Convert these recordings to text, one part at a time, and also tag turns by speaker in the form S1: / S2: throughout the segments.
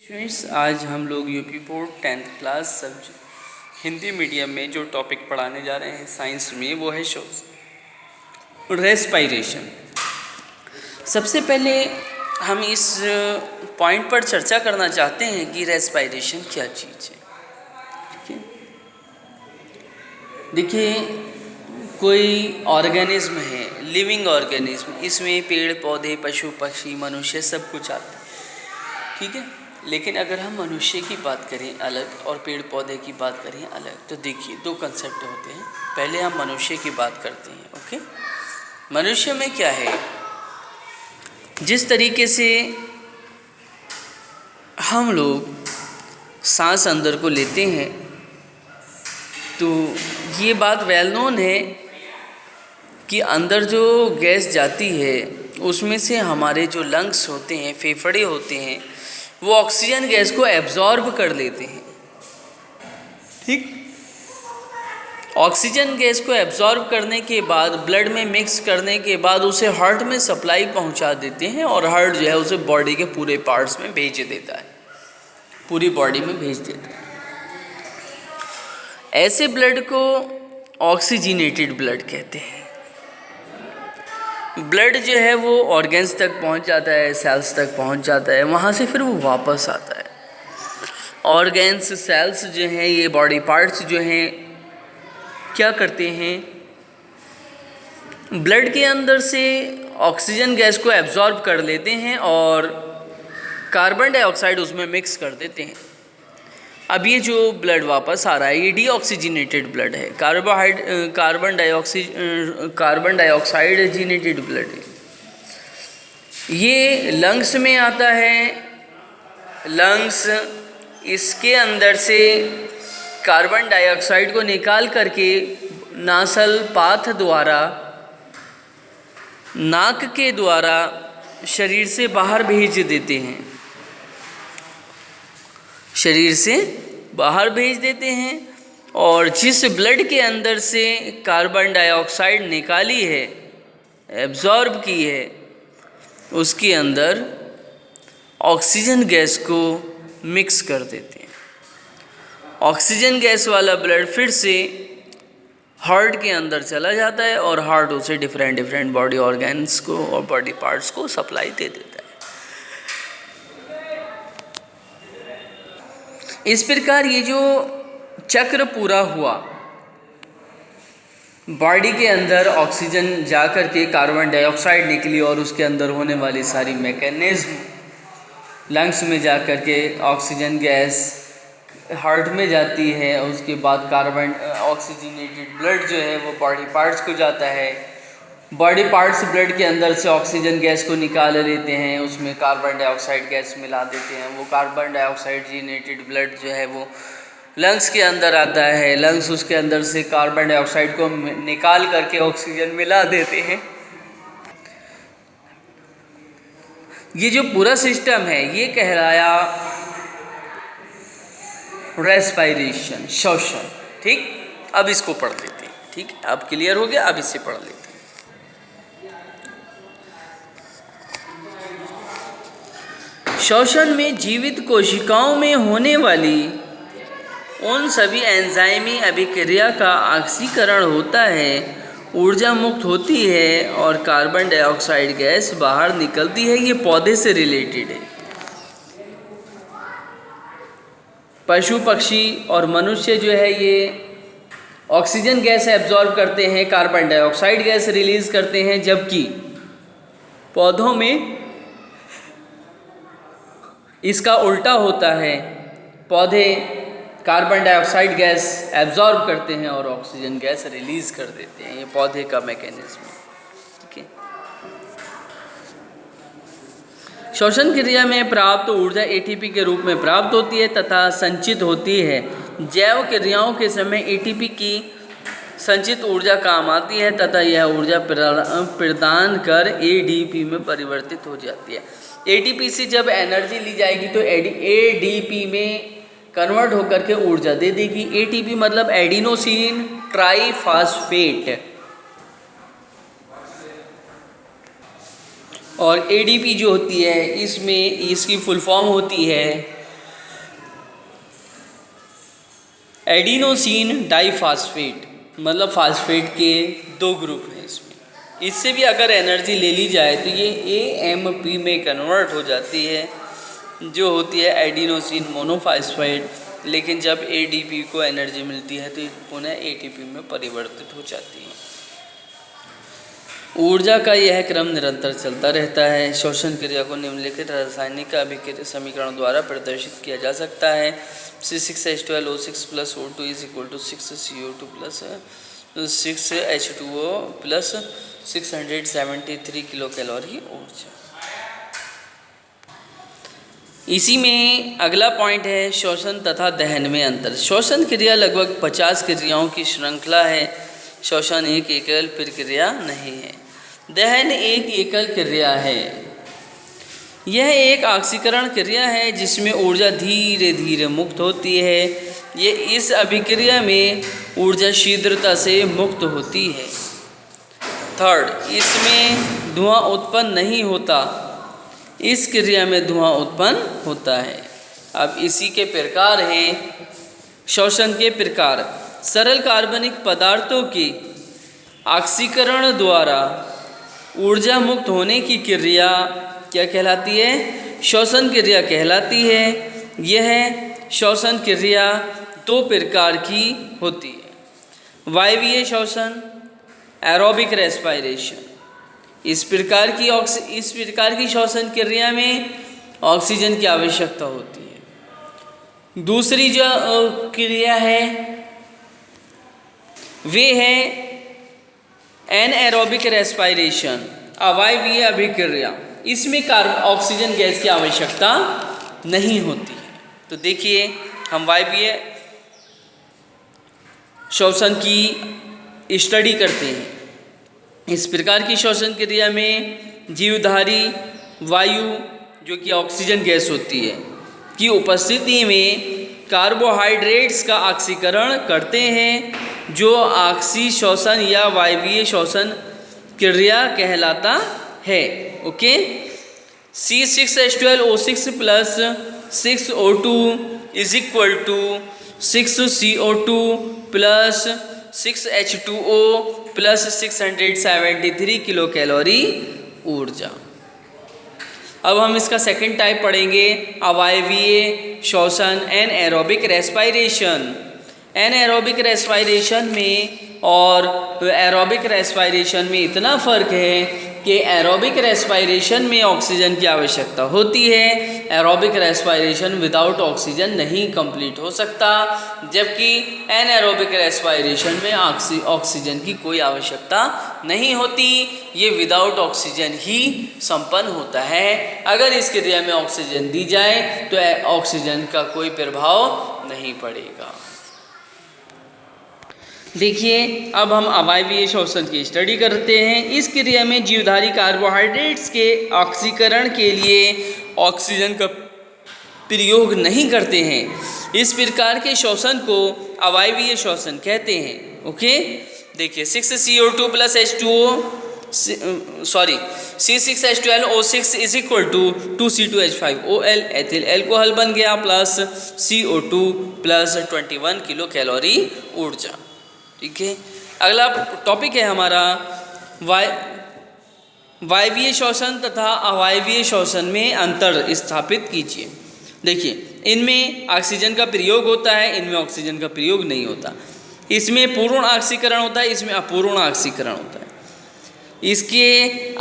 S1: Students, आज हम लोग UP board 10th class Hindi medium में जो टॉपिक पढ़ाने जा रहे हैं साइंस में, वो है रेस्पायरेशन। सबसे पहले हम इस पॉइंट पर चर्चा करना चाहते हैं कि रेस्पायरेशन क्या चीज़ है। ठीक है, देखिए, कोई ऑर्गेनिज्म है, लिविंग ऑर्गेनिज्म, इसमें पेड़ पौधे, पशु पक्षी, मनुष्य सब कुछ आता है। ठीक है, लेकिन अगर हम मनुष्य की बात करें अलग और पेड़ पौधे की बात करें अलग, तो देखिए दो कंसेप्ट होते हैं। पहले हम मनुष्य की बात करते हैं। ओके, मनुष्य में क्या है, जिस तरीके से हम लोग सांस अंदर को लेते हैं, तो ये बात वेल नोन है कि अंदर जो गैस जाती है उसमें से हमारे जो लंग्स होते हैं, फेफड़े होते हैं, वो ऑक्सीजन गैस को एब्जॉर्ब कर लेते हैं। ठीक, ऑक्सीजन गैस को एब्जॉर्ब करने के बाद ब्लड में मिक्स करने के बाद उसे हार्ट में सप्लाई पहुंचा देते हैं, और हार्ट जो है उसे बॉडी के पूरे पार्ट्स में भेज देता है, पूरी बॉडी में भेज देता है। ऐसे ब्लड को ऑक्सीजनेटेड ब्लड कहते हैं। ब्लड जो है वो ऑर्गन्स तक पहुंच जाता है, सेल्स तक पहुंच जाता है, वहाँ से फिर वो वापस आता है। ऑर्गन्स, सेल्स जो हैं, ये बॉडी पार्ट्स जो हैं, क्या करते हैं, ब्लड के अंदर से ऑक्सीजन गैस को एब्जॉर्ब कर लेते हैं और कार्बन डाइऑक्साइड उसमें मिक्स कर देते हैं। अब ये जो ब्लड वापस आ रहा है, ये डीऑक्सीजनेटेड ब्लड है, कार्बन डाइऑक्साइड ब्लड है। ये लंग्स में आता है। लंग्स इसके अंदर से कार्बन डाइऑक्साइड को निकाल करके नासल पाथ द्वारा, नाक के द्वारा शरीर से बाहर भेज देते हैं, शरीर से बाहर भेज देते हैं। और जिस ब्लड के अंदर से कार्बन डाइऑक्साइड निकाली है, एब्जॉर्ब की है, उसके अंदर ऑक्सीजन गैस को मिक्स कर देते हैं। ऑक्सीजन गैस वाला ब्लड फिर से हार्ट के अंदर चला जाता है और हार्ट उसे डिफरेंट बॉडी ऑर्गन्स को और बॉडी पार्ट्स को सप्लाई दे देता है। इस प्रकार ये जो चक्र पूरा हुआ, बॉडी के अंदर ऑक्सीजन जा कर के कार्बन डाइऑक्साइड निकली और उसके अंदर होने वाली सारी मैकेनिज्म, लंग्स में जा कर के ऑक्सीजन गैस हार्ट में जाती है, उसके बाद कार्बन ऑक्सीजनेटेड ब्लड जो है वो बॉडी पार्ट्स को जाता है। बॉडी पार्ट्स ब्लड के अंदर से ऑक्सीजन गैस को निकाल लेते हैं, उसमें कार्बन डाइऑक्साइड गैस मिला देते हैं। वो कार्बन डाइऑक्साइडनेटेड ब्लड जो है वो लंग्स के अंदर आता है। लंग्स उसके अंदर से कार्बन डाइऑक्साइड को निकाल करके ऑक्सीजन मिला देते हैं। ये जो पूरा सिस्टम है ये कहलाया रेस्पायरेशन, श्वसन। ठीक, अब इसको पढ़ लेते हैं। ठीक, अब क्लियर हो गया, अब इसे पढ़ लेते हैं। श्वसन में जीवित कोशिकाओं में होने वाली उन सभी एंजाइमी अभिक्रिया का ऑक्सीकरण होता है, ऊर्जा मुक्त होती है और कार्बन डाइऑक्साइड गैस बाहर निकलती है। ये पौधे से रिलेटेड है। पशु पक्षी और मनुष्य जो है ये ऑक्सीजन गैस एब्जॉर्ब करते हैं, कार्बन डाइऑक्साइड गैस रिलीज करते हैं, जबकि पौधों में इसका उल्टा होता है। पौधे कार्बन डाइऑक्साइड गैस एब्जॉर्ब करते हैं और ऑक्सीजन गैस रिलीज कर देते हैं। ये पौधे का मैकेनिज्म है। ठीक है, श्वसन क्रिया में प्राप्त ऊर्जा एटीपी के रूप में प्राप्त होती है तथा संचित होती है। जैव क्रियाओं के समय एटीपी की संचित ऊर्जा काम आती है तथा यह ऊर्जा प्रदान कर एडीपी में परिवर्तित हो जाती है। एटीपी से जब एनर्जी ली जाएगी तो एडीपी में कन्वर्ट होकर के ऊर्जा दे देगी। एटीपी मतलब एडिनोसिन ट्राइफॉस्फेट, और एडीपी जो होती है इसमें इसकी फुल फॉर्म होती है एडिनोसिन डाइफास्फेट, मतलब फास्फेट के 2 ग्रुप हैं इसमें। इससे भी अगर एनर्जी ले ली जाए तो ये AMP में कन्वर्ट हो जाती है, जो होती है एडिनोसिन मोनोफास्फेट। लेकिन जब ADP को एनर्जी मिलती है तो ये पुनः ATP में परिवर्तित हो जाती है। ऊर्जा का यह क्रम निरंतर चलता रहता है। श्वसन क्रिया को निम्नलिखित रासायनिक अभिक्रिया समीकरण द्वारा प्रदर्शित किया जा सकता है। C6H12O6 plus O2 is equal to 6CO2 plus 6H2O plus 673 kilo calorie ऊर्जा। इसी में अगला पॉइंट है श्वसन तथा दहन में अंतर। श्वसन क्रिया लगभग 50 क्रियाओं की श्रृंखला है। श्वसन एक एकल प्रक्रिया नहीं है। दहन एक एकल क्रिया है। यह एक ऑक्सीकरण क्रिया है जिसमें ऊर्जा धीरे धीरे मुक्त होती है। ये इस अभिक्रिया में ऊर्जा शीघ्रता से मुक्त होती है। थर्ड, इसमें धुआं उत्पन्न नहीं होता। इस क्रिया में धुआं उत्पन्न होता है। अब इसी के प्रकार हैं श्वसन के प्रकार। सरल कार्बनिक पदार्थों के ऑक्सीकरण द्वारा ऊर्जा मुक्त होने की क्रिया क्या कहलाती है? श्वसन क्रिया कहलाती है। यह श्वसन क्रिया 2 प्रकार की होती है। वायवीय श्वसन, एरोबिक रेस्पिरेशन। इस प्रकार की श्वसन क्रिया में ऑक्सीजन की आवश्यकता होती है। दूसरी जो क्रिया है वे है एनएरोबिक रेस्पिरेशन, अवायवीय अभिक्रिया। इसमें ऑक्सीजन गैस की आवश्यकता नहीं होती है। तो देखिए, हम वायवीय श्वसन की स्टडी करते हैं। इस प्रकार की श्वसन क्रिया में जीवधारी वायु, जो कि ऑक्सीजन गैस होती है, की उपस्थिति में कार्बोहाइड्रेट्स का ऑक्सीकरण करते हैं, जो ऑक्सी श्वसन या वायवीय श्वसन क्रिया कहलाता है। Okay, C6H12O6 plus 6O2 is equal to 6CO2 plus 6H2O plus 673 kilo calorie ऊर्जा। अब हम इसका सेकंड टाइप पढ़ेंगे, अवायवीय श्वसन, एनएरोबिक रेस्पिरेशन। एनएरोबिक रेस्पिरेशन में और एरोबिक रेस्पिरेशन में इतना फ़र्क है कि एरोबिक रेस्पिरेशन में ऑक्सीजन की आवश्यकता होती है। एरोबिक रेस्पिरेशन विदाउट ऑक्सीजन नहीं कंप्लीट हो सकता, जबकि एनएरोबिक रेस्पिरेशन में ऑक्सीजन की कोई आवश्यकता नहीं होती। ये विदाउट ऑक्सीजन ही संपन्न होता है। अगर इस क्रिया में ऑक्सीजन दी जाए तो ऑक्सीजन का कोई प्रभाव नहीं पड़ेगा। देखिए, अब हम अवायवीय श्वसन की स्टडी करते हैं। इस क्रिया में जीवधारी कार्बोहाइड्रेट्स के ऑक्सीकरण के लिए ऑक्सीजन का प्रयोग नहीं करते हैं। इस प्रकार के श्वसन को अवायवीय श्वसन कहते हैं। ओके, देखिए, 6CO2 plus C6H12O6 is equal to 2C2H5OL, ethyl alcohol बन गया, plus CO2 plus 21 kilo calorie ऊर्जा। ठीक है, अगला टॉपिक है हमारा वायवीय श्वसन तथा अवायवीय श्वसन में अंतर स्थापित कीजिए। देखिए, इनमें ऑक्सीजन का प्रयोग होता है, इनमें ऑक्सीजन का प्रयोग नहीं होता। इसमें पूर्ण ऑक्सीकरण होता है, इसमें अपूर्ण ऑक्सीकरण होता है। इसके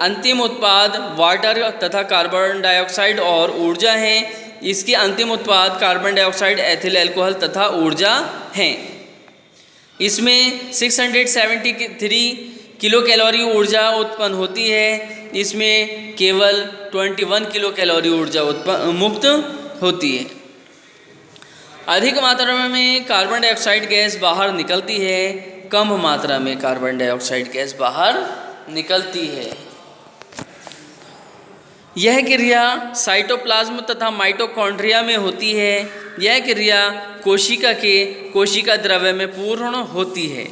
S1: अंतिम उत्पाद वाटर तथा कार्बन डाइऑक्साइड और ऊर्जा हैं। इसके अंतिम उत्पाद कार्बन डाइऑक्साइड, एथिल एल्कोहल तथा ऊर्जा हैं। इसमें 673 किलो कैलोरी ऊर्जा उत्पन्न होती है। इसमें केवल 21 किलो कैलोरी ऊर्जा मुक्त होती है। अधिक मात्रा में कार्बन डाइऑक्साइड गैस बाहर निकलती है, कम मात्रा में कार्बन डाइऑक्साइड गैस बाहर निकलती है। यह क्रिया साइटोप्लाज्म तथा माइटोकॉन्ड्रिया में होती है। यह क्रिया कोशिका द्रव्य में पूर्ण होती है।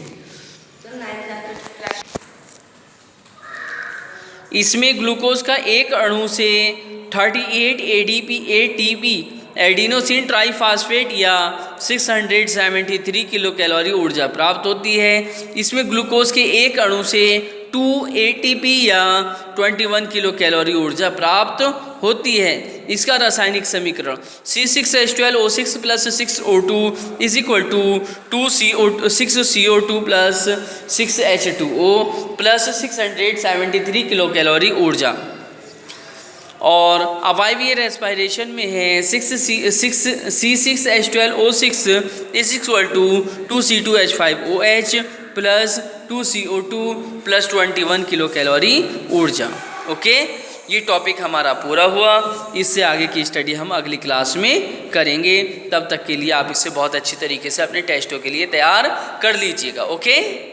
S1: इसमें ग्लूकोज का एक अणु से 38 ATP एडिनोसिन ट्राइफॉस्फेट या 673 किलो कैलोरी ऊर्जा प्राप्त होती है। इसमें ग्लूकोज के एक अणु से 2 ATP या 21 किलो कैलोरी ऊर्जा प्राप्त होती है। इसका रासायनिक समीकरण C6H12O6 plus 6O2 is equal to 6CO2 plus 6H2O plus 673 kilo calorie ऊर्जा। और अवायवीय रेस्पिरेशन में है C6H12O6 is equal to 2C2H5OH plus 2CO2 plus 21 kilo calorie ऊर्जा। ओके, ये टॉपिक हमारा पूरा हुआ। इससे आगे की स्टडी हम अगली क्लास में करेंगे। तब तक के लिए आप इसे बहुत अच्छी तरीके से अपने टेस्टों के लिए तैयार कर लीजिएगा। ओके।